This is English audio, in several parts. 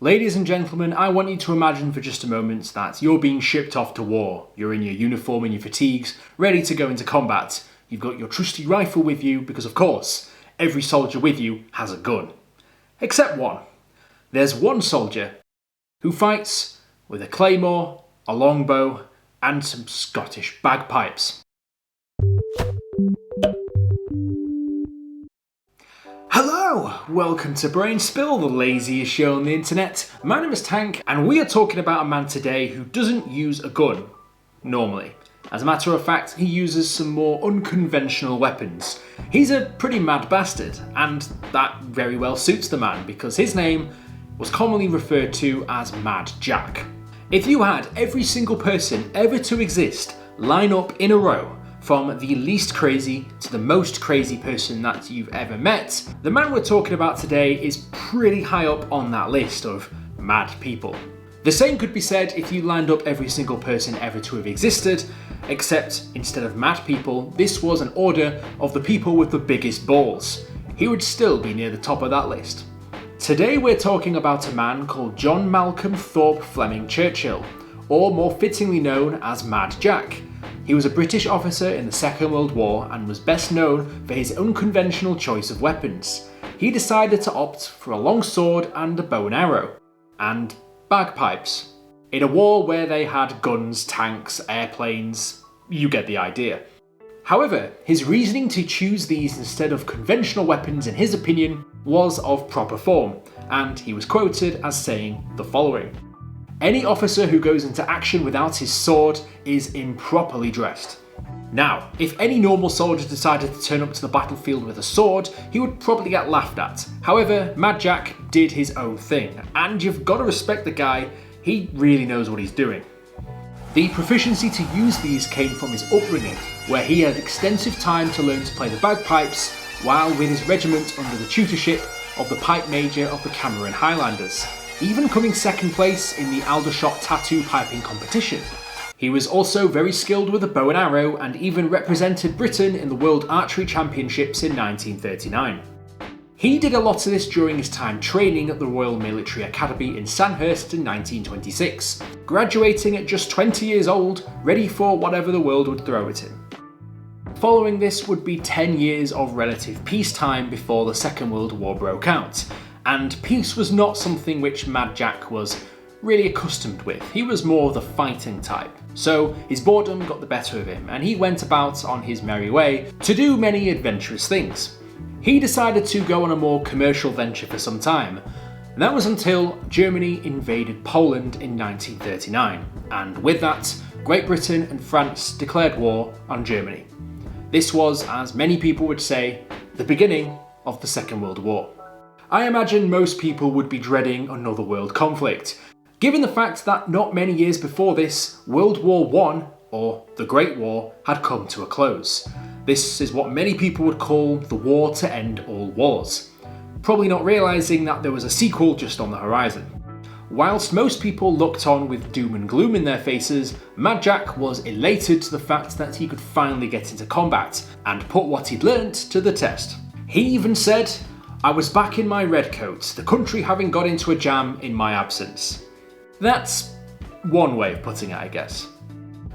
Ladies and gentlemen, I want you to imagine for just a moment that you're being shipped off to war. You're in your uniform and your fatigues, ready to go into combat. You've got your trusty rifle with you because, of course, every soldier with you has a gun. Except one. There's one soldier who fights with a claymore, a longbow, and some Scottish bagpipes. Hello! Welcome to Brain Spill, the laziest show on the internet. My name is Tank, and we are talking about a man today who doesn't use a gun, normally. As a matter of fact, he uses some more unconventional weapons. He's a pretty mad bastard, and that very well suits the man, because his name was commonly referred to as Mad Jack. If you had every single person ever to exist line up in a row, from the least crazy to the most crazy person that you've ever met, the man we're talking about today is pretty high up on that list of mad people. The same could be said if you lined up every single person ever to have existed, except instead of mad people, this was an order of the people with the biggest balls. He would still be near the top of that list. Today we're talking about a man called John Malcolm Thorpe Fleming Churchill, or more fittingly known as Mad Jack. He was a British officer in the Second World War and was best known for his unconventional choice of weapons. He decided to opt for a long sword and a bow and arrow, and bagpipes, in a war where they had guns, tanks, airplanes, you get the idea. However, his reasoning to choose these instead of conventional weapons, in his opinion, was of proper form, and he was quoted as saying the following: "Any officer who goes into action without his sword is improperly dressed." Now, if any normal soldier decided to turn up to the battlefield with a sword, he would probably get laughed at. However, Mad Jack did his own thing, and you've got to respect the guy, he really knows what he's doing. The proficiency to use these came from his upbringing, where he had extensive time to learn to play the bagpipes while with his regiment under the tutorship of the Pipe Major of the Cameron Highlanders, even coming second place in the Aldershot tattoo piping competition. He was also very skilled with a bow and arrow and even represented Britain in the World Archery Championships in 1939. He did a lot of this during his time training at the Royal Military Academy in Sandhurst in 1926, graduating at just 20 years old, ready for whatever the world would throw at him. Following this would be 10 years of relative peacetime before the Second World War broke out, and peace was not something which Mad Jack was really accustomed with. He was more the fighting type, so his boredom got the better of him and he went about on his merry way to do many adventurous things. He decided to go on a more commercial venture for some time, and that was until Germany invaded Poland in 1939, and with that, Great Britain and France declared war on Germany. This was, as many people would say, the beginning of the Second World War. I imagine most people would be dreading another world conflict, given the fact that not many years before this, World War I, or the Great War, had come to a close. This is what many people would call the war to end all wars, probably not realising that there was a sequel just on the horizon. Whilst most people looked on with doom and gloom in their faces, Mad Jack was elated to the fact that he could finally get into combat and put what he'd learnt to the test. He even said, "I was back in my red coat, the country having got into a jam in my absence." That's one way of putting it, I guess.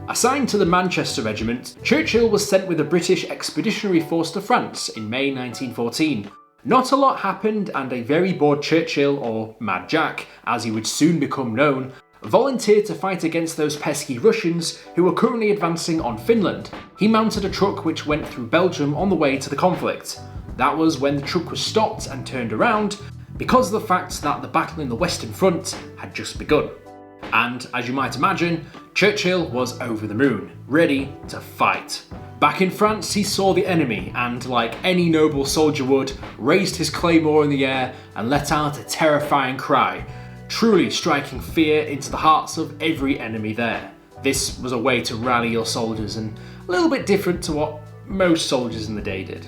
Assigned to the Manchester Regiment, Churchill was sent with a British Expeditionary Force to France in May 1914. Not a lot happened, and a very bored Churchill, or Mad Jack, as he would soon become known, volunteered to fight against those pesky Russians who were currently advancing on Finland. He mounted a truck which went through Belgium on the way to the conflict. That was when the truck was stopped and turned around because of the fact that the battle in the Western Front had just begun. And as you might imagine, Churchill was over the moon, ready to fight. Back in France, he saw the enemy and, like any noble soldier would, raised his claymore in the air and let out a terrifying cry, truly striking fear into the hearts of every enemy there. This was a way to rally your soldiers, and a little bit different to what most soldiers in the day did.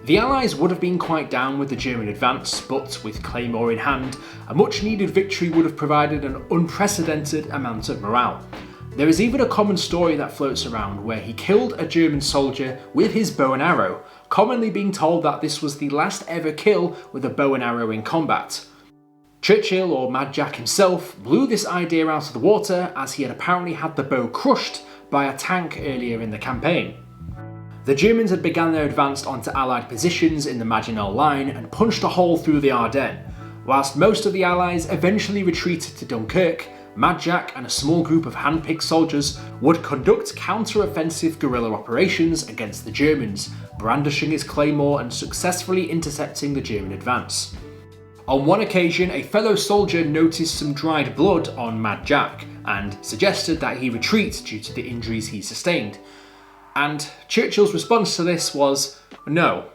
The Allies would have been quite down with the German advance, but with claymore in hand, a much needed victory would have provided an unprecedented amount of morale. There is even a common story that floats around where he killed a German soldier with his bow and arrow, commonly being told that this was the last ever kill with a bow and arrow in combat. Churchill, or Mad Jack himself, blew this idea out of the water as he had apparently had the bow crushed by a tank earlier in the campaign. The Germans had begun their advance onto Allied positions in the Maginot Line and punched a hole through the Ardennes. Whilst most of the Allies eventually retreated to Dunkirk, Mad Jack and a small group of hand-picked soldiers would conduct counter-offensive guerrilla operations against the Germans, brandishing his claymore and successfully intercepting the German advance. On one occasion, a fellow soldier noticed some dried blood on Mad Jack and suggested that he retreat due to the injuries he sustained. And Churchill's response to this was, "No,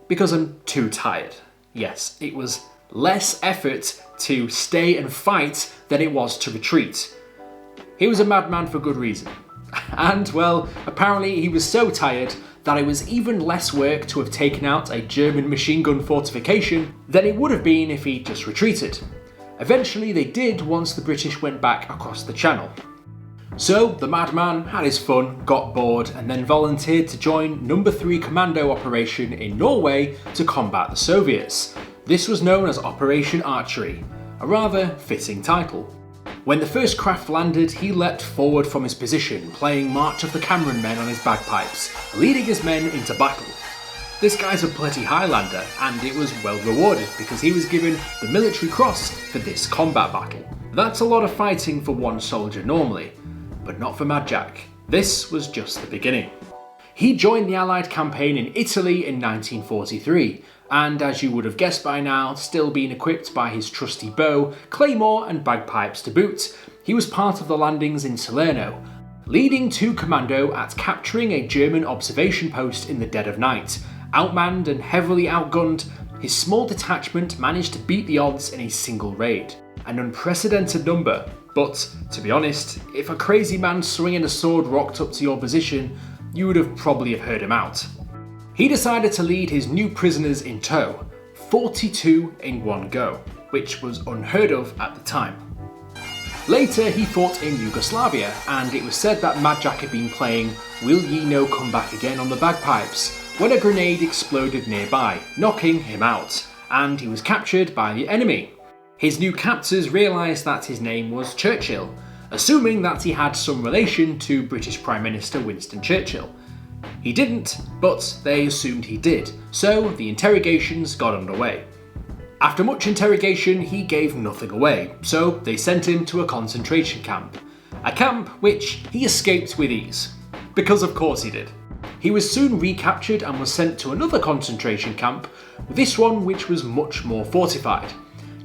because I'm too tired." Yes, it was less effort to stay and fight than it was to retreat. He was a madman for good reason. And, well, apparently he was so tired that it was even less work to have taken out a German machine gun fortification than it would have been if he'd just retreated. Eventually they did once the British went back across the Channel. So the madman had his fun, got bored, and then volunteered to join No. 3 Commando Operation in Norway to combat the Soviets. This was known as Operation Archery, a rather fitting title. When the first craft landed, he leapt forward from his position, playing March of the Cameron Men on his bagpipes, leading his men into battle. This guy's a bloody Highlander, and it was well rewarded because he was given the Military Cross for this combat battle. That's a lot of fighting for one soldier normally, but not for Mad Jack. This was just the beginning. He joined the Allied campaign in Italy in 1943, and as you would have guessed by now, still being equipped by his trusty bow, claymore and bagpipes to boot, he was part of the landings in Salerno, leading 2 Commando at capturing a German observation post in the dead of night. Outmanned and heavily outgunned, his small detachment managed to beat the odds in a single raid. An unprecedented number, but to be honest, if a crazy man swinging a sword rocked up to your position, you would have probably heard him out. He decided to lead his new prisoners in tow, 42 in one go, which was unheard of at the time. Later he fought in Yugoslavia, and it was said that Mad Jack had been playing Will Ye No Come Back Again on the bagpipes when a grenade exploded nearby, knocking him out, and he was captured by the enemy. His new captors realised that his name was Churchill, assuming that he had some relation to British Prime Minister Winston Churchill. He didn't, but they assumed he did, so the interrogations got underway. After much interrogation, he gave nothing away, so they sent him to a concentration camp. A camp which he escaped with ease. Because of course he did. He was soon recaptured and was sent to another concentration camp, this one which was much more fortified.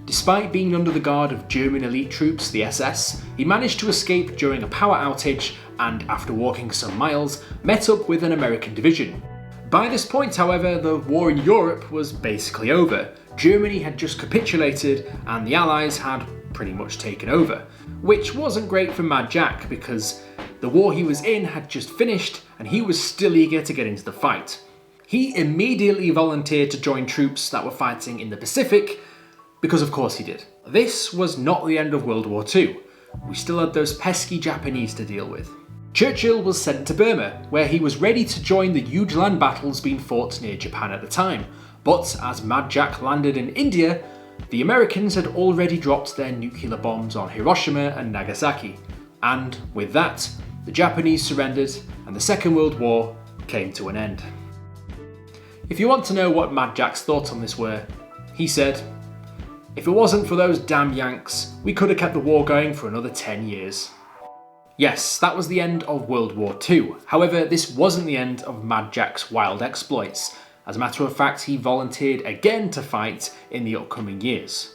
Despite being under the guard of German elite troops, the SS, he managed to escape during a power outage and, after walking some miles, met up with an American division. By this point, however, the war in Europe was basically over. Germany had just capitulated and the Allies had pretty much taken over, which wasn't great for Mad Jack because the war he was in had just finished and he was still eager to get into the fight. He immediately volunteered to join troops that were fighting in the Pacific, because of course he did. This was not the end of World War II. We still had those pesky Japanese to deal with. Churchill was sent to Burma, where he was ready to join the huge land battles being fought near Japan at the time. But as Mad Jack landed in India, the Americans had already dropped their nuclear bombs on Hiroshima and Nagasaki. And with that, the Japanese surrendered and the Second World War came to an end. If you want to know what Mad Jack's thoughts on this were, he said, "If it wasn't for those damn Yanks, we could have kept the war going for another 10 years. Yes, that was the end of World War II. However, this wasn't the end of Mad Jack's wild exploits. As a matter of fact, he volunteered again to fight in the upcoming years.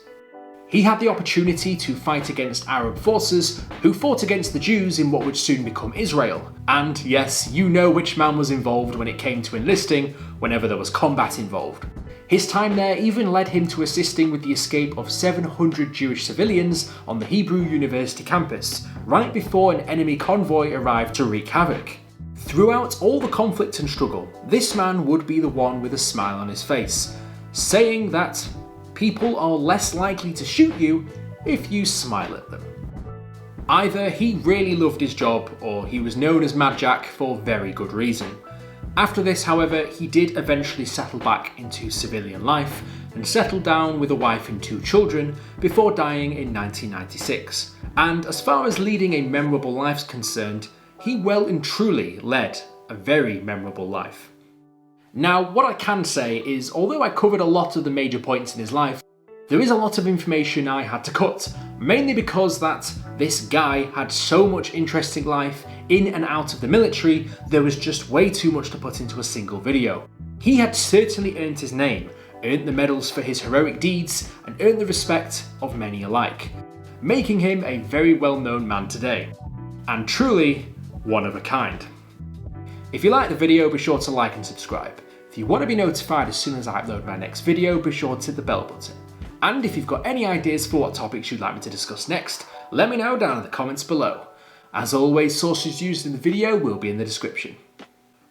He had the opportunity to fight against Arab forces who fought against the Jews in what would soon become Israel. And yes, you know which man was involved when it came to enlisting whenever there was combat involved. His time there even led him to assisting with the escape of 700 Jewish civilians on the Hebrew University campus, right before an enemy convoy arrived to wreak havoc. Throughout all the conflict and struggle, this man would be the one with a smile on his face, saying that people are less likely to shoot you if you smile at them. Either he really loved his job, or he was known as Mad Jack for very good reason. After this, however, he did eventually settle back into civilian life, and settled down with a wife and 2 children before dying in 1996. And as far as leading a memorable life is concerned, he well and truly led a very memorable life. Now, what I can say is, although I covered a lot of the major points in his life, there is a lot of information I had to cut, mainly because that this guy had so much interesting life in and out of the military, there was just way too much to put into a single video. He had certainly earned his name, earned the medals for his heroic deeds, and earned the respect of many alike, making him a very well-known man today, and truly one of a kind. If you liked the video, be sure to like and subscribe. If you want to be notified as soon as I upload my next video, be sure to hit the bell button. And if you've got any ideas for what topics you'd like me to discuss next, let me know down in the comments below. As always, sources used in the video will be in the description.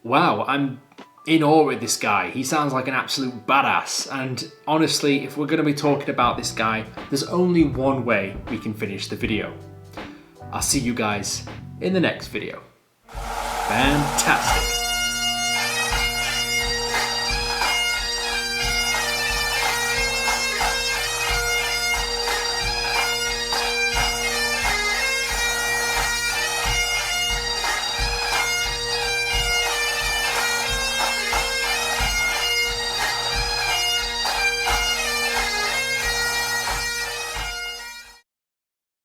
Wow, I'm in awe with this guy. He sounds like an absolute badass, and honestly, if we're going to be talking about this guy, there's only one way we can finish the video. I'll see you guys in the next video. Fantastic.